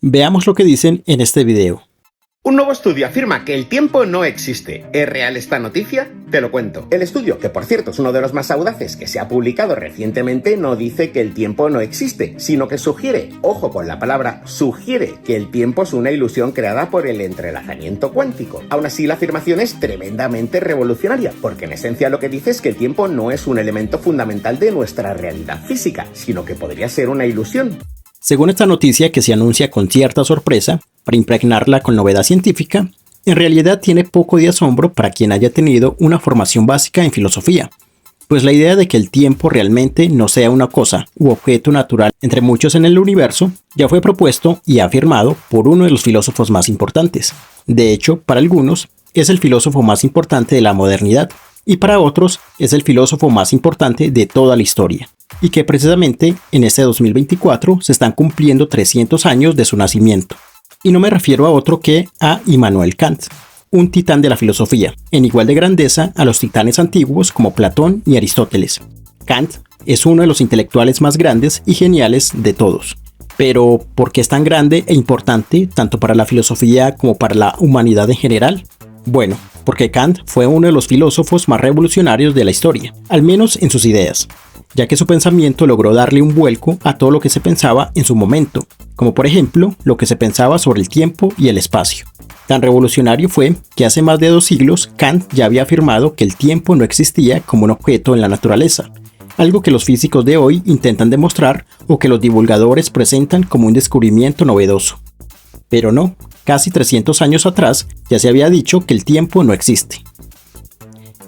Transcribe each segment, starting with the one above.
Veamos lo que dicen en este video. Un nuevo estudio afirma que el tiempo no existe. ¿Es real esta noticia? Te lo cuento. El estudio, que por cierto es uno de los más audaces que se ha publicado recientemente, no dice que el tiempo no existe, sino que sugiere, ojo con la palabra, sugiere que el tiempo es una ilusión creada por el entrelazamiento cuántico. Aún así, la afirmación es tremendamente revolucionaria, porque en esencia lo que dice es que el tiempo no es un elemento fundamental de nuestra realidad física, sino que podría ser una ilusión. Según esta noticia, que se anuncia con cierta sorpresa, para impregnarla con novedad científica, en realidad tiene poco de asombro para quien haya tenido una formación básica en filosofía, pues la idea de que el tiempo realmente no sea una cosa u objeto natural entre muchos en el universo ya fue propuesto y afirmado por uno de los filósofos más importantes. De hecho, para algunos es el filósofo más importante de la modernidad y para otros es el filósofo más importante de toda la historia, y que precisamente en este 2024 se están cumpliendo 300 años de su nacimiento. Y no me refiero a otro que a Immanuel Kant, un titán de la filosofía, en igual de grandeza a los titanes antiguos como Platón y Aristóteles. Kant es uno de los intelectuales más grandes y geniales de todos. Pero, ¿por qué es tan grande e importante tanto para la filosofía como para la humanidad en general? Bueno, porque Kant fue uno de los filósofos más revolucionarios de la historia, al menos en sus ideas, ya que su pensamiento logró darle un vuelco a todo lo que se pensaba en su momento, como por ejemplo lo que se pensaba sobre el tiempo y el espacio. Tan revolucionario fue que hace más de 2 siglos Kant ya había afirmado que el tiempo no existía como un objeto en la naturaleza, algo que los físicos de hoy intentan demostrar o que los divulgadores presentan como un descubrimiento novedoso. Pero no, casi 300 años atrás ya se había dicho que el tiempo no existe.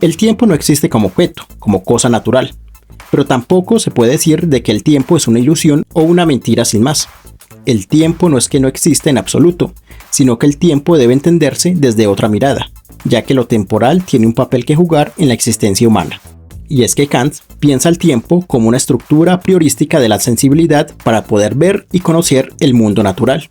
El tiempo no existe como objeto, como cosa natural, pero tampoco se puede decir de que el tiempo es una ilusión o una mentira sin más. El tiempo no es que no exista en absoluto, sino que el tiempo debe entenderse desde otra mirada, ya que lo temporal tiene un papel que jugar en la existencia humana. Y es que Kant piensa el tiempo como una estructura priorística de la sensibilidad para poder ver y conocer el mundo natural.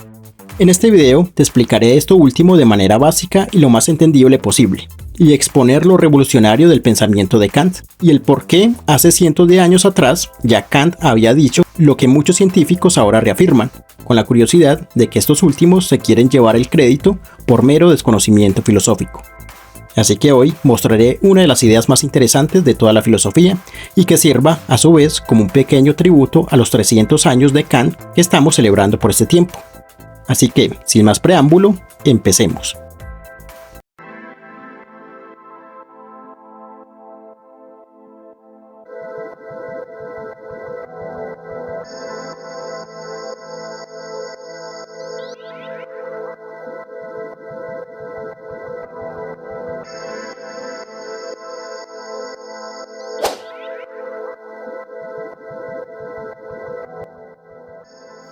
En este video te explicaré esto último de manera básica y lo más entendible posible, y exponer lo revolucionario del pensamiento de Kant, y el por qué hace cientos de años atrás ya Kant había dicho lo que muchos científicos ahora reafirman, con la curiosidad de que estos últimos se quieren llevar el crédito por mero desconocimiento filosófico. Así que hoy mostraré una de las ideas más interesantes de toda la filosofía y que sirva a su vez como un pequeño tributo a los 300 años de Kant que estamos celebrando por este tiempo. Así que, sin más preámbulo, empecemos.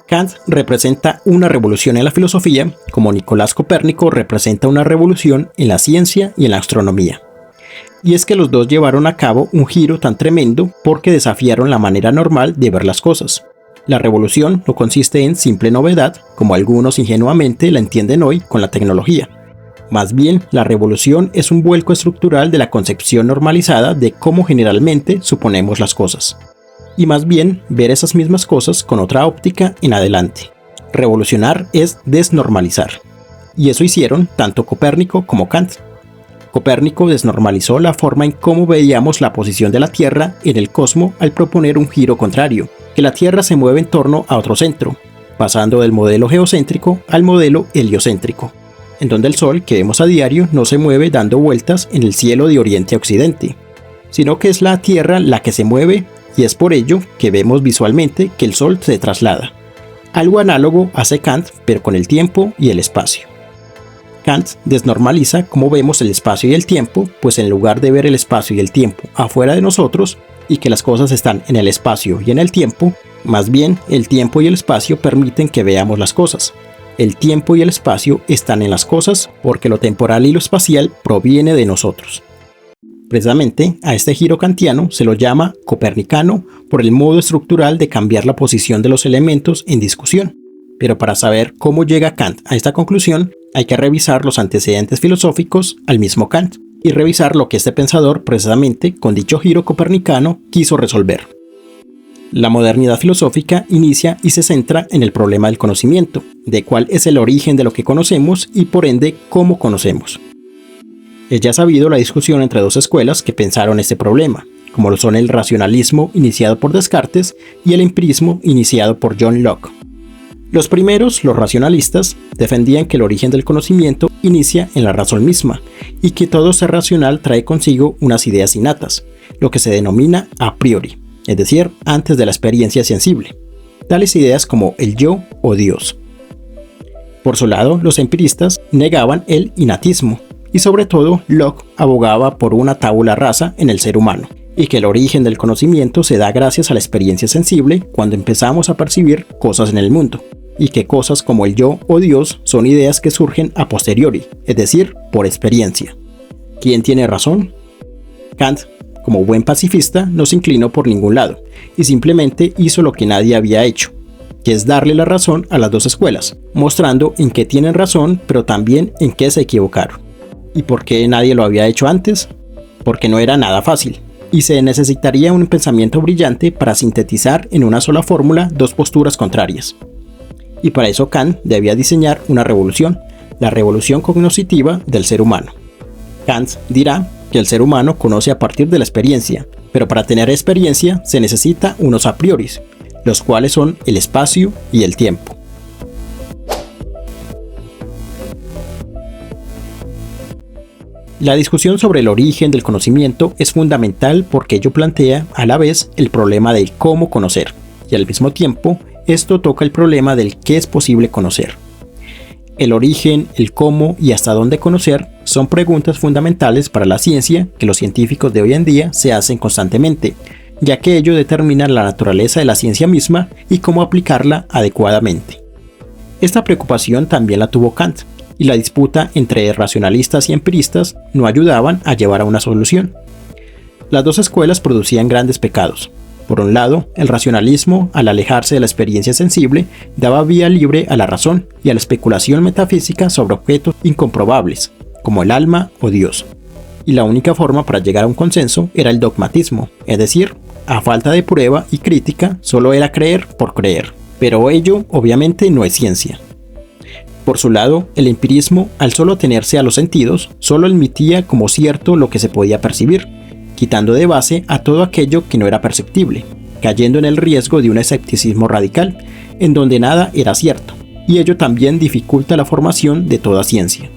Kant representa una revolución en la filosofía, como Nicolás Copérnico representa una revolución en la ciencia y en la astronomía. Y es que los dos llevaron a cabo un giro tan tremendo porque desafiaron la manera normal de ver las cosas. La revolución no consiste en simple novedad, como algunos ingenuamente la entienden hoy con la tecnología. Más bien, la revolución es un vuelco estructural de la concepción normalizada de cómo generalmente suponemos las cosas. Y más bien ver esas mismas cosas con otra óptica en adelante. Revolucionar es desnormalizar. Y eso hicieron tanto Copérnico como Kant. Copérnico desnormalizó la forma en cómo veíamos la posición de la Tierra en el cosmos al proponer un giro contrario, que la Tierra se mueve en torno a otro centro, pasando del modelo geocéntrico al modelo heliocéntrico, en donde el Sol que vemos a diario no se mueve dando vueltas en el cielo de oriente a occidente, sino que es la Tierra la que se mueve. Y es por ello que vemos visualmente que el Sol se traslada. Algo análogo hace Kant, pero con el tiempo y el espacio. Kant desnormaliza cómo vemos el espacio y el tiempo, pues en lugar de ver el espacio y el tiempo afuera de nosotros, y que las cosas están en el espacio y en el tiempo, más bien el tiempo y el espacio permiten que veamos las cosas. El tiempo y el espacio están en las cosas porque lo temporal y lo espacial proviene de nosotros. Precisamente a este giro kantiano se lo llama copernicano por el modo estructural de cambiar la posición de los elementos en discusión. Pero para saber cómo llega Kant a esta conclusión, hay que revisar los antecedentes filosóficos al mismo Kant y revisar lo que este pensador precisamente con dicho giro copernicano quiso resolver. La modernidad filosófica inicia y se centra en el problema del conocimiento, de cuál es el origen de lo que conocemos y por ende cómo conocemos. Es ya sabido la discusión entre dos escuelas que pensaron este problema, como lo son el racionalismo iniciado por Descartes y el empirismo iniciado por John Locke. Los primeros, los racionalistas, defendían que el origen del conocimiento inicia en la razón misma y que todo ser racional trae consigo unas ideas innatas, lo que se denomina a priori, es decir, antes de la experiencia sensible, tales ideas como el yo o Dios. Por su lado, los empiristas negaban el innatismo y sobre todo Locke abogaba por una tabula rasa en el ser humano, y que el origen del conocimiento se da gracias a la experiencia sensible cuando empezamos a percibir cosas en el mundo, y que cosas como el yo o Dios son ideas que surgen a posteriori, es decir, por experiencia. ¿Quién tiene razón? Kant, como buen pacifista, no se inclinó por ningún lado, y simplemente hizo lo que nadie había hecho, que es darle la razón a las dos escuelas, mostrando en qué tienen razón, pero también en qué se equivocaron. ¿Y por qué nadie lo había hecho antes? Porque no era nada fácil, y se necesitaría un pensamiento brillante para sintetizar en una sola fórmula dos posturas contrarias. Y para eso Kant debía diseñar una revolución, la revolución cognoscitiva del ser humano. Kant dirá que el ser humano conoce a partir de la experiencia, pero para tener experiencia se necesita unos a priori, los cuales son el espacio y el tiempo. La discusión sobre el origen del conocimiento es fundamental porque ello plantea a la vez el problema del cómo conocer, y al mismo tiempo esto toca el problema del qué es posible conocer. El origen, el cómo y hasta dónde conocer son preguntas fundamentales para la ciencia que los científicos de hoy en día se hacen constantemente, ya que ello determina la naturaleza de la ciencia misma y cómo aplicarla adecuadamente. Esta preocupación también la tuvo Kant, y la disputa entre racionalistas y empiristas no ayudaban a llevar a una solución. Las dos escuelas producían grandes pecados. Por un lado, el racionalismo, al alejarse de la experiencia sensible, daba vía libre a la razón y a la especulación metafísica sobre objetos incomprobables, como el alma o Dios. Y la única forma para llegar a un consenso era el dogmatismo, es decir, a falta de prueba y crítica, solo era creer por creer. Pero ello, obviamente, no es ciencia. Por su lado, el empirismo, al solo tenerse a los sentidos, solo admitía como cierto lo que se podía percibir, quitando de base a todo aquello que no era perceptible, cayendo en el riesgo de un escepticismo radical, en donde nada era cierto, y ello también dificulta la formación de toda ciencia.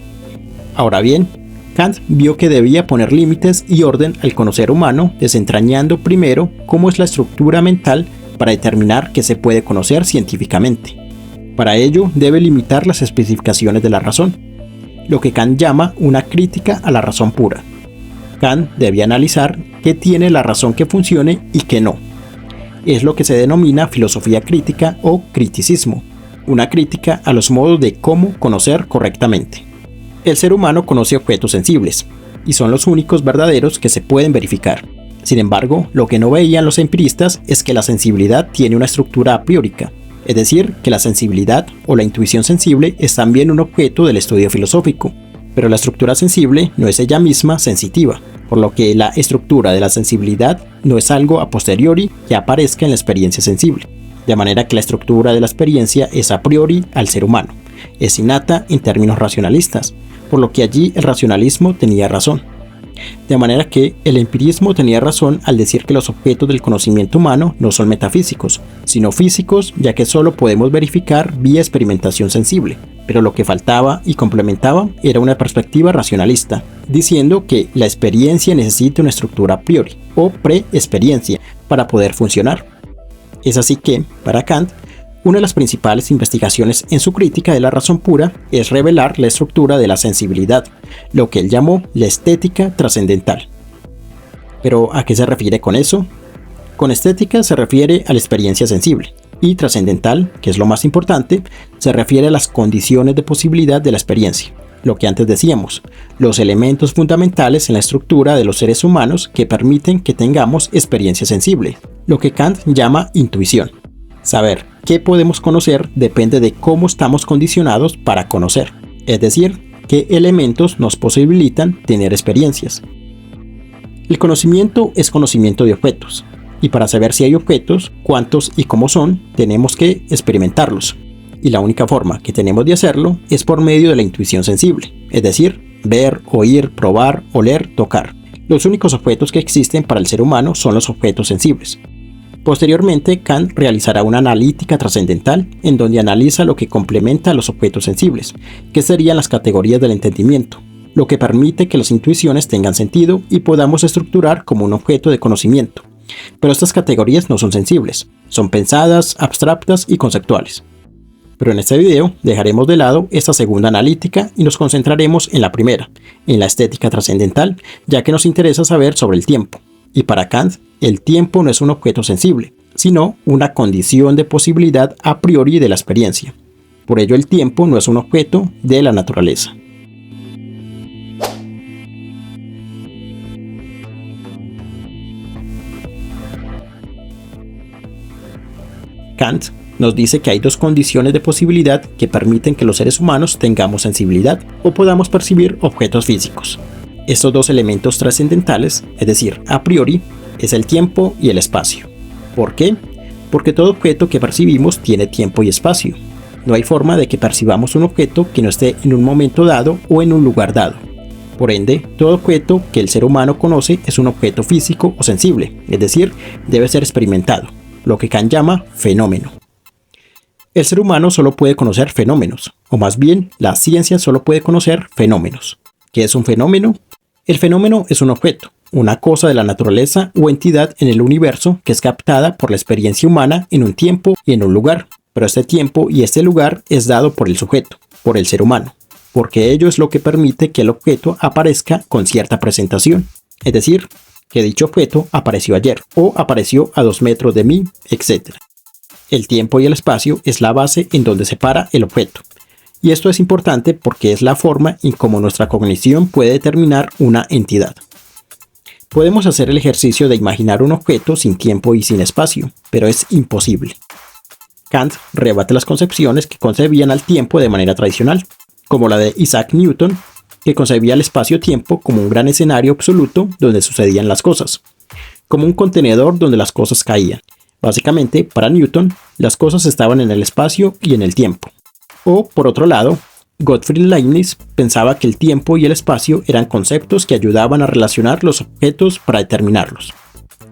Ahora bien, Kant vio que debía poner límites y orden al conocer humano, desentrañando primero cómo es la estructura mental para determinar qué se puede conocer científicamente. Para ello, debe limitar las especificaciones de la razón, lo que Kant llama una crítica a la razón pura. Kant debía analizar qué tiene la razón que funcione y qué no. Es lo que se denomina filosofía crítica o criticismo, una crítica a los modos de cómo conocer correctamente. El ser humano conoce objetos sensibles, y son los únicos verdaderos que se pueden verificar. Sin embargo, lo que no veían los empiristas es que la sensibilidad tiene una estructura a priórica, es decir, que la sensibilidad o la intuición sensible es también un objeto del estudio filosófico, pero la estructura sensible no es ella misma sensitiva, por lo que la estructura de la sensibilidad no es algo a posteriori que aparezca en la experiencia sensible, de manera que la estructura de la experiencia es a priori al ser humano, es innata en términos racionalistas, por lo que allí el racionalismo tenía razón. De manera que el empirismo tenía razón al decir que los objetos del conocimiento humano no son metafísicos, sino físicos, ya que solo podemos verificar vía experimentación sensible. Pero lo que faltaba y complementaba era una perspectiva racionalista, diciendo que la experiencia necesita una estructura a priori, o pre-experiencia, para poder funcionar. Es así que, para Kant, una de las principales investigaciones en su crítica de la razón pura es revelar la estructura de la sensibilidad, lo que él llamó la estética trascendental. ¿Pero a qué se refiere con eso? Con estética se refiere a la experiencia sensible, y trascendental, que es lo más importante, se refiere a las condiciones de posibilidad de la experiencia, lo que antes decíamos, los elementos fundamentales en la estructura de los seres humanos que permiten que tengamos experiencia sensible, lo que Kant llama intuición. Saber qué podemos conocer depende de cómo estamos condicionados para conocer, es decir, qué elementos nos posibilitan tener experiencias. El conocimiento es conocimiento de objetos, y para saber si hay objetos, cuántos y cómo son, tenemos que experimentarlos. Y la única forma que tenemos de hacerlo es por medio de la intuición sensible, es decir, ver, oír, probar, oler, tocar. Los únicos objetos que existen para el ser humano son los objetos sensibles. Posteriormente, Kant realizará una analítica trascendental en donde analiza lo que complementa a los objetos sensibles, que serían las categorías del entendimiento, lo que permite que las intuiciones tengan sentido y podamos estructurar como un objeto de conocimiento. Pero estas categorías no son sensibles, son pensadas, abstractas y conceptuales. Pero en este video dejaremos de lado esta segunda analítica y nos concentraremos en la primera, en la estética trascendental, ya que nos interesa saber sobre el tiempo. Y para Kant, el tiempo no es un objeto sensible, sino una condición de posibilidad a priori de la experiencia. Por ello el tiempo no es un objeto de la naturaleza. Kant nos dice que hay dos condiciones de posibilidad que permiten que los seres humanos tengamos sensibilidad o podamos percibir objetos físicos. Estos dos elementos trascendentales, es decir, a priori, es el tiempo y el espacio. ¿Por qué? Porque todo objeto que percibimos tiene tiempo y espacio. No hay forma de que percibamos un objeto que no esté en un momento dado o en un lugar dado. Por ende, todo objeto que el ser humano conoce es un objeto físico o sensible, es decir, debe ser experimentado, lo que Kant llama fenómeno. El ser humano solo puede conocer fenómenos, o más bien, la ciencia solo puede conocer fenómenos. ¿Qué es un fenómeno? El fenómeno es un objeto, una cosa de la naturaleza o entidad en el universo que es captada por la experiencia humana en un tiempo y en un lugar. Pero este tiempo y este lugar es dado por el sujeto, por el ser humano, porque ello es lo que permite que el objeto aparezca con cierta presentación. Es decir, que dicho objeto apareció ayer, o apareció a 2 metros de mí, etc. El tiempo y el espacio es la base en donde se para el objeto. Y esto es importante porque es la forma en cómo nuestra cognición puede determinar una entidad. Podemos hacer el ejercicio de imaginar un objeto sin tiempo y sin espacio, pero es imposible. Kant rebate las concepciones que concebían al tiempo de manera tradicional, como la de Isaac Newton, que concebía el espacio-tiempo como un gran escenario absoluto donde sucedían las cosas, como un contenedor donde las cosas caían. Básicamente, para Newton, las cosas estaban en el espacio y en el tiempo. O, por otro lado, Gottfried Leibniz pensaba que el tiempo y el espacio eran conceptos que ayudaban a relacionar los objetos para determinarlos.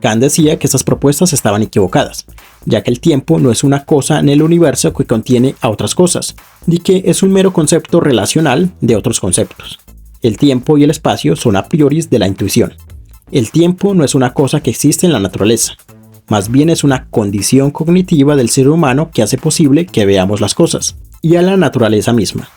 Kant decía que estas propuestas estaban equivocadas, ya que el tiempo no es una cosa en el universo que contiene a otras cosas, ni que es un mero concepto relacional de otros conceptos. El tiempo y el espacio son a priori de la intuición. El tiempo no es una cosa que existe en la naturaleza, más bien es una condición cognitiva del ser humano que hace posible que veamos las cosas, y a la naturaleza misma,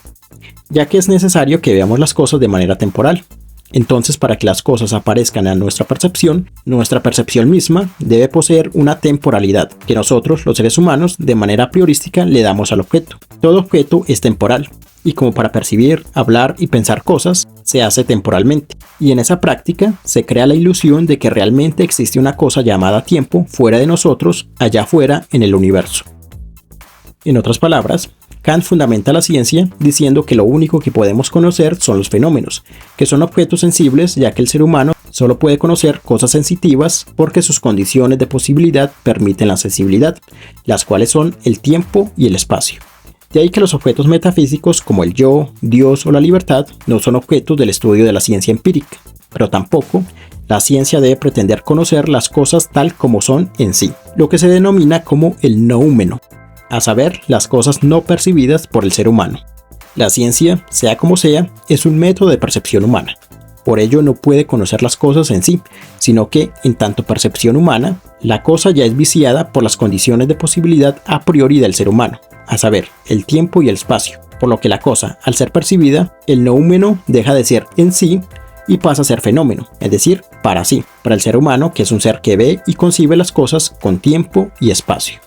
ya que es necesario que veamos las cosas de manera temporal. Entonces, para que las cosas aparezcan a nuestra percepción misma debe poseer una temporalidad, que nosotros, los seres humanos, de manera priorística le damos al objeto. Todo objeto es temporal, y como para percibir, hablar y pensar cosas, se hace temporalmente. Y en esa práctica se crea la ilusión de que realmente existe una cosa llamada tiempo fuera de nosotros, allá afuera en el universo. En otras palabras, Kant fundamenta la ciencia diciendo que lo único que podemos conocer son los fenómenos, que son objetos sensibles, ya que el ser humano solo puede conocer cosas sensitivas porque sus condiciones de posibilidad permiten la sensibilidad, las cuales son el tiempo y el espacio. De ahí que los objetos metafísicos como el yo, Dios o la libertad no son objetos del estudio de la ciencia empírica, pero tampoco la ciencia debe pretender conocer las cosas tal como son en sí, lo que se denomina como el noúmeno, a saber, las cosas no percibidas por el ser humano. La ciencia, sea como sea, es un método de percepción humana. Por ello no puede conocer las cosas en sí, sino que, en tanto percepción humana, la cosa ya es viciada por las condiciones de posibilidad a priori del ser humano, a saber, el tiempo y el espacio, por lo que la cosa, al ser percibida, el noúmeno deja de ser en sí y pasa a ser fenómeno, es decir, para sí, para el ser humano, que es un ser que ve y concibe las cosas con tiempo y espacio.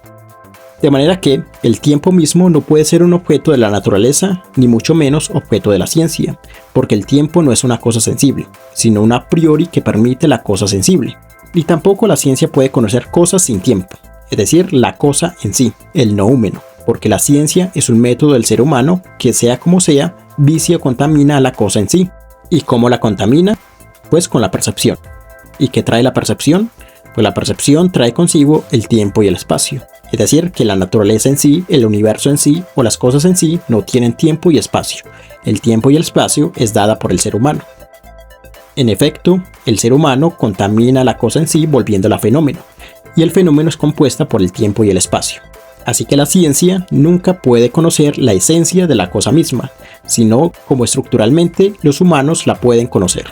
De manera que el tiempo mismo no puede ser un objeto de la naturaleza, ni mucho menos objeto de la ciencia, porque el tiempo no es una cosa sensible, sino un a priori que permite la cosa sensible. Y tampoco la ciencia puede conocer cosas sin tiempo, es decir, la cosa en sí, el noúmeno, porque la ciencia es un método del ser humano que, sea como sea, vicia o contamina a la cosa en sí. ¿Y cómo la contamina? Pues con la percepción. ¿Y qué trae la percepción? pues la percepción trae consigo el tiempo y el espacio. Es decir, que la naturaleza en sí, el universo en sí o las cosas en sí no tienen tiempo y espacio. El tiempo y el espacio es dada por el ser humano. En efecto, el ser humano contamina la cosa en sí volviéndola fenómeno, y el fenómeno es compuesta por el tiempo y el espacio. Así que la ciencia nunca puede conocer la esencia de la cosa misma, sino como estructuralmente los humanos la pueden conocer.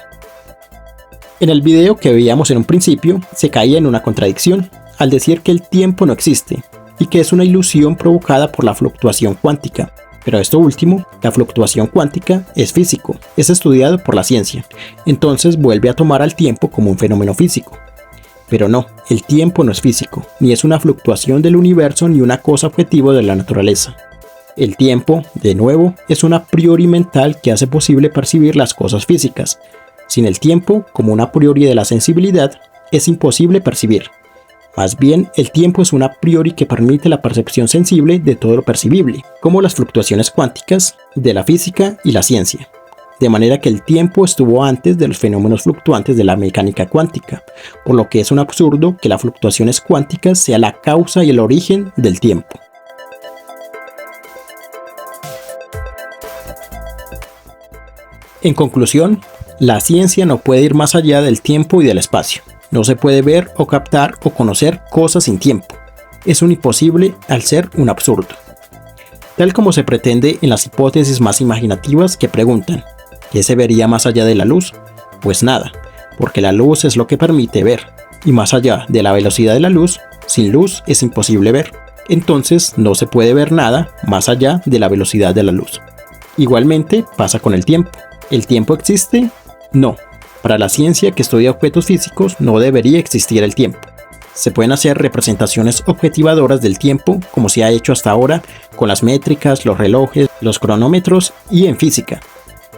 En el video que veíamos en un principio, se caía en una contradicción al decir que el tiempo no existe y que es una ilusión provocada por la fluctuación cuántica. Pero esto último, la fluctuación cuántica, es físico, es estudiado por la ciencia, entonces vuelve a tomar al tiempo como un fenómeno físico. Pero no, el tiempo no es físico, ni es una fluctuación del universo ni una cosa objetivo de la naturaleza. El tiempo, de nuevo, es una a priori mental que hace posible percibir las cosas físicas. Sin el tiempo, como una a priori de la sensibilidad, es imposible percibir. Más bien, el tiempo es una a priori que permite la percepción sensible de todo lo percibible, como las fluctuaciones cuánticas de la física y la ciencia. De manera que el tiempo estuvo antes de los fenómenos fluctuantes de la mecánica cuántica, por lo que es un absurdo que las fluctuaciones cuánticas sea la causa y el origen del tiempo. En conclusión, la ciencia no puede ir más allá del tiempo y del espacio. No se puede ver o captar o conocer cosas sin tiempo. Es un imposible al ser un absurdo. Tal como se pretende en las hipótesis más imaginativas que preguntan, ¿qué se vería más allá de la luz? Pues nada, porque la luz es lo que permite ver, y más allá de la velocidad de la luz, sin luz es imposible ver. Entonces no se puede ver nada más allá de la velocidad de la luz. Igualmente pasa con el tiempo. ¿El tiempo existe? No. Para la ciencia que estudia objetos físicos no debería existir el tiempo. Se pueden hacer representaciones objetivadoras del tiempo como se ha hecho hasta ahora con las métricas, los relojes, los cronómetros y en física.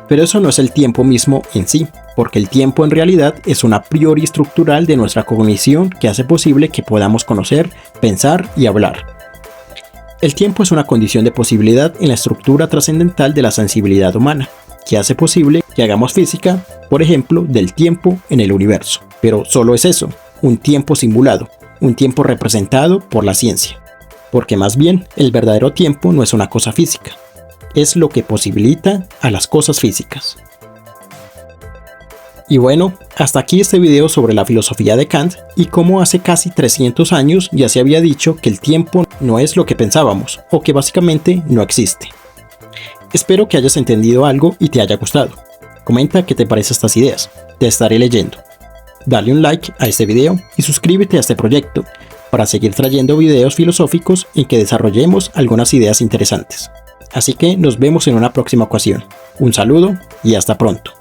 Pero eso no es el tiempo mismo en sí, porque el tiempo en realidad es una a priori estructural de nuestra cognición que hace posible que podamos conocer, pensar y hablar. El tiempo es una condición de posibilidad en la estructura trascendental de la sensibilidad humana, que hace posible que hagamos física, por ejemplo, del tiempo en el universo. Pero solo es eso, un tiempo simulado, un tiempo representado por la ciencia. Porque más bien, el verdadero tiempo no es una cosa física, es lo que posibilita a las cosas físicas. Y bueno, hasta aquí este video sobre la filosofía de Kant y cómo hace casi 300 años ya se había dicho que el tiempo no es lo que pensábamos, o que básicamente no existe. Espero que hayas entendido algo y te haya gustado. Comenta qué te parecen estas ideas, te estaré leyendo. Dale un like a este video y suscríbete a este proyecto para seguir trayendo videos filosóficos en que desarrollemos algunas ideas interesantes. Así que nos vemos en una próxima ocasión. Un saludo y hasta pronto.